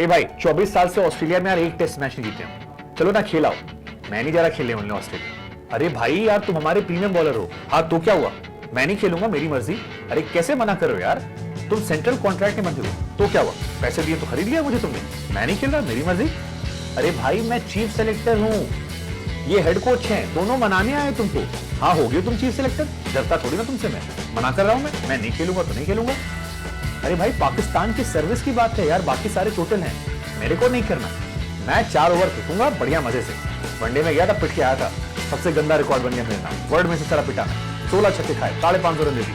ए भाई 24 साल से ऑस्ट्रेलिया में यार एक टेस्ट मैच नहीं जीते हम, चलो ना खेलाओ। मैं नहीं जा रहा खेलने उन्हें ऑस्ट्रेलिया। अरे भाई यार तुम हमारे प्रीमियम बॉलर हो। हाँ तो क्या हुआ, मैं नहीं खेलूंगा, मेरी मर्जी। अरे कैसे मना करो यार, तुम सेंट्रल कॉन्ट्रैक्ट में बंधे हो, तो क्या हुआ, पैसे दिए तो खरीद लिया मुझे तुमने, मैं नहीं खेल रहा, मेरी मर्जी। अरे भाई मैं चीफ सेलेक्टर हूं, ये हेड कोच हैं, दोनों मनाने आए तुमको। हाँ हो गए तुम चीफ सेलेक्टर, डरता थोड़ी ना तुमसे, मैं मना कर रहा हूं, मैं नहीं खेलूंगा तो नहीं खेलूंगा। अरे भाई पाकिस्तान की सर्विस की बात है यार, बाकी सारे टोटल हैं, मेरे को नहीं करना। मैं 4 ओवर फेंकूंगा बढ़िया मजे से। वनडे में गया था, पिट के आया था, सबसे गंदा रिकॉर्ड बन गया मेरे नाम, वर्ल्ड में से सारा पिटा मैं, 16 छक्के खाए, 550 रन दे दी।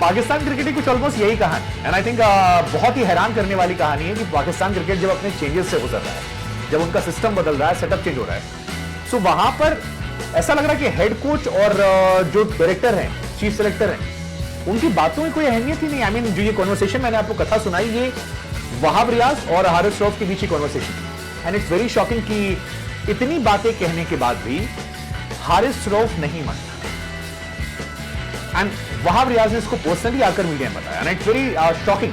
पाकिस्तान क्रिकेट की कुछ ऑलमोस्ट यही कहानी, एंड आई थिंक बहुत ही हैरान करने वाली कहानी है कि पाकिस्तान क्रिकेट जब अपने चेंजेस से गुजर रहा है, जब उनका सिस्टम बदल रहा है, सेटअप चेंज हो रहा है, सो वहां पर ऐसा लग रहा है कि हेड कोच और जो डायरेक्टर हैं, चीफ सेलेक्टर हैं, उनकी बातों में कोई अहमियत ही नहीं। आई मीन जो ये कॉन्वर्सेशन मैंने आपको कथा सुनाई, ये वहाब रियाज और हारिस रऊफ के बीच की conversation, and it's very shocking कि इतनी बातें कहने के बाद भी हारिस रऊफ नहीं मानता, एंड वहाब रियाज ने इसको पर्सनली आकर मीडिया में बताया, एंड इट्स वेरी शॉकिंग।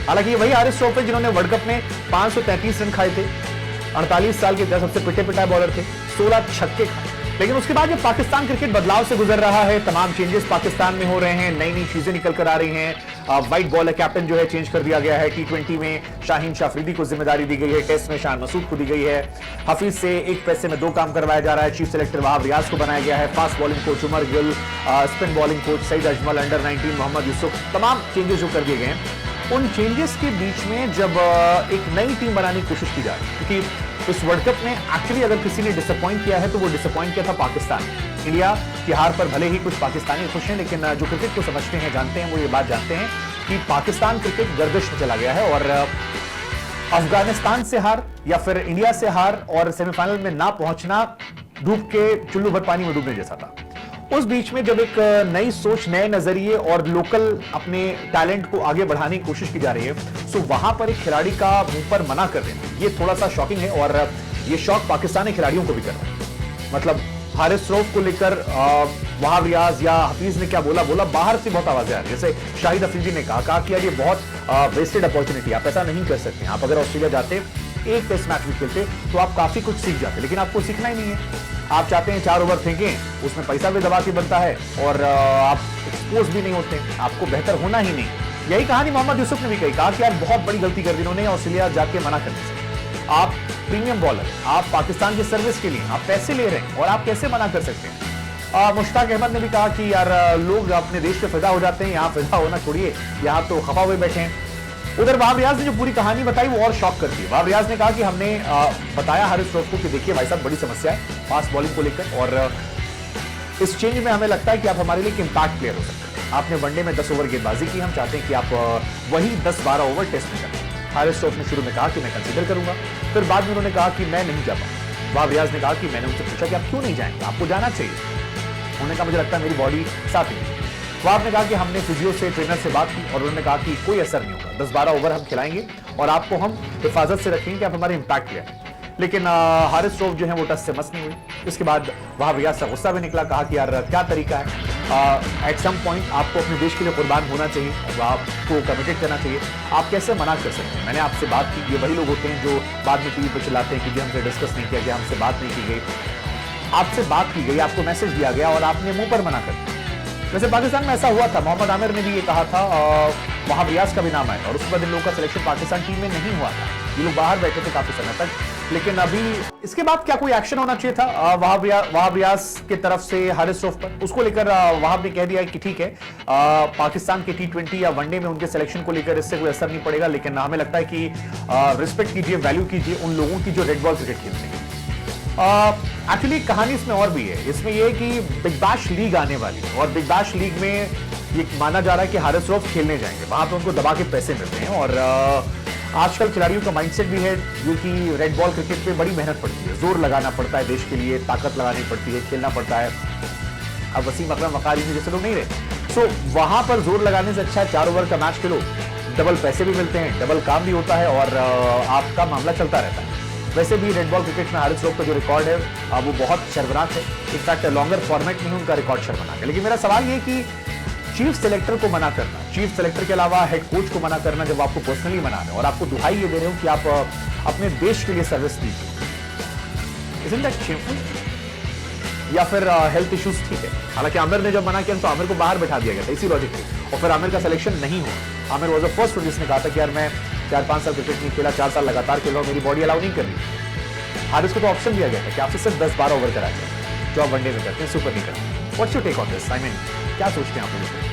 हालांकि ये वही हारिस रऊफ है जिन्होंने वर्ल्ड कप में 533 रन खाए थे, 48 साल के सबसे पिटे पिटाए बॉलर थे, 16 छक्के खाए। लेकिन उसके बाद जब पाकिस्तान क्रिकेट बदलाव से गुजर रहा है, तमाम चेंजेस पाकिस्तान में हो रहे हैं, नई नई चीजें निकल कर आ रही हैं, व्हाइट बॉलर कैप्टन जो है चेंज कर दिया गया है, टी20 में शाहीन शाफरीदी को जिम्मेदारी दी गई है, टेस्ट में शान मसूद को दी गई है, हफीज से एक पैसे में 2 काम करवाया जा रहा है, चीफ सेलेक्टर वहाब रियाज को बनाया गया है, fast bowling coach Umar Gul, spin bowling coach Saeed Ajmal, under 19 Mohammad Yousuf, तमाम चेंजेस जो कर दिए गए हैं। उन चेंजेस के बीच में जब एक नई टीम बनाने की कोशिश की जा रही है, क्योंकि इस वर्ल्ड कप में एक्चुअली अगर किसी ने डिसअपॉइंट किया है तो वो डिसअपॉइंट किया था पाकिस्तान। इंडिया की हार पर भले ही कुछ पाकिस्तानी खुश हैं, लेकिन जो क्रिकेट को समझते हैं, जानते हैं, वो ये बात जानते हैं कि पाकिस्तान क्रिकेट गर्दिश में चला गया है, और अफगानिस्तान से हार या फिर इंडिया से हार और सेमीफाइनल में ना पहुंचना डूब के चुल्लू भर पानी में डूबने जैसा था। उस बीच में जब एक नई सोच, नए नजरिए और लोकल अपने टैलेंट को आगे बढ़ाने की कोशिश की जा रही है, सो वहां पर एक खिलाड़ी का मुंह पर मना कर देना, ये थोड़ा सा शॉकिंग है, और ये शॉक पाकिस्तानी खिलाड़ियों को भी कर रहा है। मतलब हारिस रऊफ को लेकर वहाब रियाज या हफीज ने क्या बोला, बाहर से बहुत आवाजें आ रही है। जैसे शाहिद अफरीदी ने कहा कि यार ये बहुत वेस्टेड अपॉर्चुनिटी, आप ऐसा नहीं कर सकते। आप अगर ऑस्ट्रेलिया जाते, एक टेस्ट मैच भी खेलते तो आप काफी कुछ सीख जाते, लेकिन आपको सीखना ही नहीं है। आप चाहते हैं 4 ओवर फेंकें, उसमें पैसा भी दबा के बनता है, और आप एक्सपोज भी नहीं होते, आपको बेहतर होना ही नहीं। यही कहानी मोहम्मद यूसुफ ने भी कही, कहा कि यार बहुत बड़ी गलती कर दी इन्होंने ऑस्ट्रेलिया जाके मना करने से। आप प्रीमियम बॉलर, आप पाकिस्तान की सर्विस के लिए आप पैसे ले रहे हैं, और आप कैसे मना कर सकते हैं। मुश्ताक अहमद ने भी कहा कि यार लोग अपने देश पे फिदा हो जाते हैं, यहाँ फिदा होना छोड़िए, यहाँ तो खफा हुए बैठे हैं। उधर वहाब रियाज ने जो पूरी कहानी बताई वो और शॉक करती है। वहाब रियाज ने कहा कि हमने बताया हारिस रऊफ को कि देखिए भाई साहब, बड़ी समस्या है फास्ट बॉलिंग को लेकर, और इस चेंज में हमें लगता है कि आप हमारे लिए एक इंपैक्ट प्लेयर हो सकते हैं। आपने वनडे में 10 ओवर गेंदबाजी की, हम चाहते हैं कि आप वही 10-12 ओवर टेस्ट में करें। हारिस रऊफ ने शुरू में कहा कि मैं कंसीडर करूंगा, फिर बाद में उन्होंने कहा कि मैं नहीं जा पाऊंगा। वहाब रियाज ने कहा कि मैंने उनसे पूछा कि आप क्यों नहीं जाएंगे, आपको जाना चाहिए। उन्होंने कहा मुझे लगता है मेरी बॉडी साथ नहीं। वहाब ने कहा कि हमने फिजियो से, ट्रेनर से बात की, और उन्होंने कहा कि कोई असर नहीं होगा, 10-12 ओवर हम खिलाएंगे और आपको हम हिफाजत से रखेंगे कि आप हमारे इंपैक्ट प्लेयर हैं। लेकिन हारिस रऊफ जो है वो टस से मस नहीं हुई। इसके बाद वहाब रियाज से गुस्सा भी निकला, कहा कि यार क्या तरीका है, एट सम पॉइंट आपको अपने देश के लिए कुर्बान होना चाहिए, आपको कमिटेड करना चाहिए, आप कैसे मना कर सकते हैं। मैंने आपसे बात की, ये वही लोग होते हैं जो बाद में टीवी पर चिल्लाते हैं कि जी हमसे डिस्कस नहीं किया गया, हमसे बात नहीं की गई। आपसे बात की गई, आपको मैसेज दिया गया, और आपने मुंह पर मना कर दिया। वैसे पाकिस्तान में ऐसा हुआ था, मोहम्मद आमिर ने भी ये कहा था, वहाब रियाज का भी नाम आया, और उसके बाद इन लोगों का सिलेक्शन पाकिस्तान टीम में नहीं हुआ था, ये लोग बाहर बैठे थे काफी समय तक। लेकिन अभी इसके बाद क्या कोई एक्शन होना चाहिए था वहाब रियाज की तरफ से हारिस रऊफ पर, उसको लेकर वहाब ने कह दिया कि ठीक है, पाकिस्तान के टी20 या वनडे में उनके सिलेक्शन को लेकर इससे कोई असर नहीं पड़ेगा, लेकिन हमें लगता है कि रिस्पेक्ट कीजिए, वैल्यू कीजिए उन लोगों की जो रेड बॉल क्रिकेट खेलते हैं। एक्चुअली कहानी इसमें और भी है, इसमें यह है कि बिग बैश लीग आने वाली है, और बिग बैश लीग में ये माना जा रहा है कि हारिस रऊफ खेलने जाएंगे, वहां पे उनको दबा के पैसे मिलते हैं, और आजकल खिलाड़ियों का माइंडसेट भी है जो कि रेड बॉल क्रिकेट पे बड़ी मेहनत पड़ती है, जोर लगाना पड़ता है देश के लिए, ताकत लगानी पड़ती है, खेलना पड़ता है। अब वसीम अकरम वकारी जैसे लोग नहीं रहे, सो वहां पर जोर लगाने से अच्छा 4 ओवर का मैच खेलो, डबल पैसे भी मिलते हैं, डबल काम भी होता है, और आपका मामला चलता रहता है। वैसे भी रेड बॉल क्रिकेट में हारिस रऊफ का जो रिकॉर्ड है वो बहुत शर्मनाक है, इनफैक्ट लॉन्गर फॉर्मेट में ही उनका रिकॉर्ड शर्मनाक है। लेकिन मेरा सवाल ये कि चीफ सेलेक्टर को मना करना, चीफ सेलेक्टर के अलावा हेड कोच को मना करना जब आपको पर्सनली मना रहे हो और आपको दुहाई ये दे रहे हो कि आप अपने देश के लिए सर्विस दीजिए, Isn't that shameful? या फिर हेल्थ इश्यूज ठीक है। हालांकि आमिर ने जब मना किया तो आमिर को बाहर बैठा दिया गया था इसी लॉजिक पे, और फिर आमिर का सिलेक्शन नहीं हुआ। आमिर वॉज द फर्स्ट जिसने कहा था कि यार मैं 4-5 साल क्रिकेट नहीं खेला, 4 साल लगातार खेल रहा हूं, मेरी बॉडी अलाउ नहीं कर रही। हारिस को तो ऑप्शन दिया गया था कि आपसे सिर्फ 10-12 ओवर कराया जाए जो आप वनडे में करते हैं, सुपर नहीं करते। What's your take on this? I mean क्या सोचते हैं आप लोग?